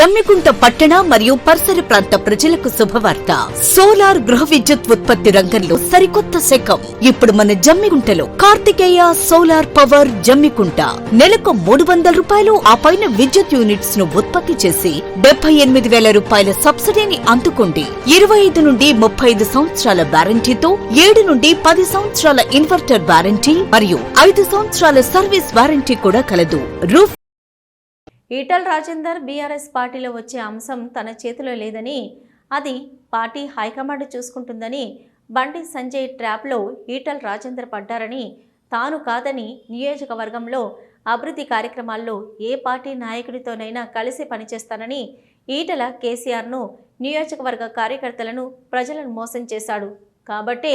జమ్మికుంట పట్టణ మరియు పరిసర ప్రాంత ప్రజలకు శుభవార్త. సోలార్ గృహ విద్యుత్ ఉత్పత్తి రంగంలో సరికొత్త శకం. ఇప్పుడు మన జమ్మికుంటలో కార్తికేయ సోలార్ పవర్ జమ్మికుంట నెలకు 300 రూపాయలు ఆ పైన విద్యుత్ యూనిట్స్ ను ఉత్పత్తి చేసి 78,000 రూపాయల సబ్సిడీని అందుకోండి. 25 నుండి 35 సంవత్సరాల వారంటీతో 7 నుండి 10 సంవత్సరాల ఇన్వర్టర్ వారంటీ మరియు 5 సంవత్సరాల సర్వీస్ వారంటీ కూడా కలదు. రూఫ్ ఈటల రాజేందర్ బీఆర్ఎస్ పార్టీలో వచ్చే అంశం తన చేతిలో లేదని, అది పార్టీ హైకమాండ్ చూసుకుంటుందని బండి సంజయ్ ట్రాప్లో ఈటల రాజేందర్ పడ్డారని, తాను కాదని నియోజకవర్గంలో అభివృద్ధి కార్యక్రమాల్లో ఏ పార్టీ నాయకుడితోనైనా కలిసి పనిచేస్తానని ఈటల కేసీఆర్ను, నియోజకవర్గ కార్యకర్తలను, ప్రజలను మోసం చేశాడు. కాబట్టే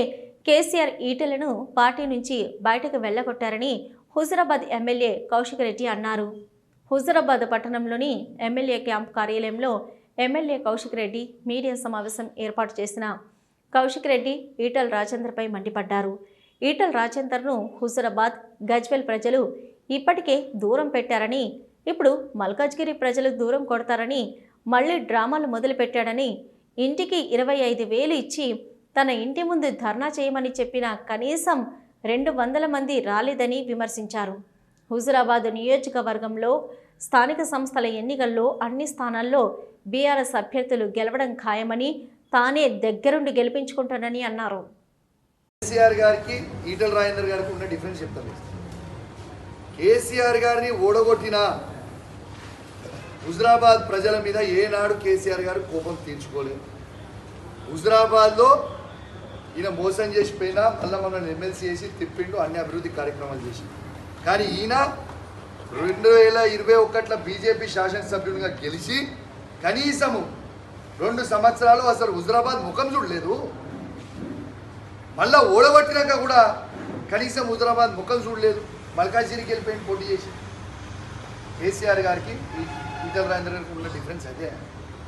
కేసీఆర్ ఈటలను పార్టీ నుంచి బయటకు వెళ్లగొట్టారని హుజురాబాద్ ఎమ్మెల్యే కౌశిక్ రెడ్డి అన్నారు. హుజురాబాద్ పట్టణంలోని ఎమ్మెల్యే క్యాంప్ కార్యాలయంలో ఎమ్మెల్యే కౌశిక్ రెడ్డి మీడియా సమావేశం ఏర్పాటు చేసిన కౌశిక్ రెడ్డి ఈటల రాజేందర్పై మండిపడ్డారు. ఈటల రాజేందర్ను హుజురాబాద్, గజ్వేల్ ప్రజలు ఇప్పటికే దూరం పెట్టారని, ఇప్పుడు మల్కాజ్గిరి ప్రజలు దూరం కొడతారని మళ్లీ డ్రామాలు మొదలుపెట్టాడని, ఇంటికి 25,000 ఇచ్చి తన ఇంటి ముందు ధర్నా చేయమని చెప్పిన కనీసం 200 మంది రాలేదని విమర్శించారు. హుజురాబాద్ నియోజకవర్గంలో స్థానిక సంస్థల ఎన్నికల్లో అన్ని స్థానాల్లో బీఆర్ఎస్ అభ్యర్థులు గెలవడం ఖాయమని, తానే దగ్గరుండి గెలిపించుకుంటానని అన్నారు. కేసీఆర్ గారికి ఈటల రాజేందర్ గారికి ఉన్న డిఫరెన్స్ చెప్తాను. కేసీఆర్ గారిని ఓడగొట్టిన హుజురాబాద్ ప్రజల మీద ఏనాడు కేసీఆర్ గారు కోపం తీర్చుకోలేదు. హుజురాబాద్లో ఈయన మోసం చేసిపోయినా మళ్ళీ మమ్మల్ని ఎమ్మెల్సీ చేసి తిప్పిండు, అన్ని అభివృద్ధి కార్యక్రమాలు చేసి. కానీ ఈయన 2021లో బీజేపీ శాసనసభ్యునిగా గెలిచి కనీసము 2 సంవత్సరాలు అసలు హుజురాబాద్ ముఖం చూడలేదు. మళ్ళా ఓడగొట్టినాక కూడా కనీసం హుజురాబాద్ ముఖం చూడలేదు. మల్కాజ్గిరికి వెళ్ళిపోయింది పోటీ చేసి. కేసీఆర్ గారికి ఈటల రాజేందర్ గారికి ఉన్న డిఫరెన్స్ అదే.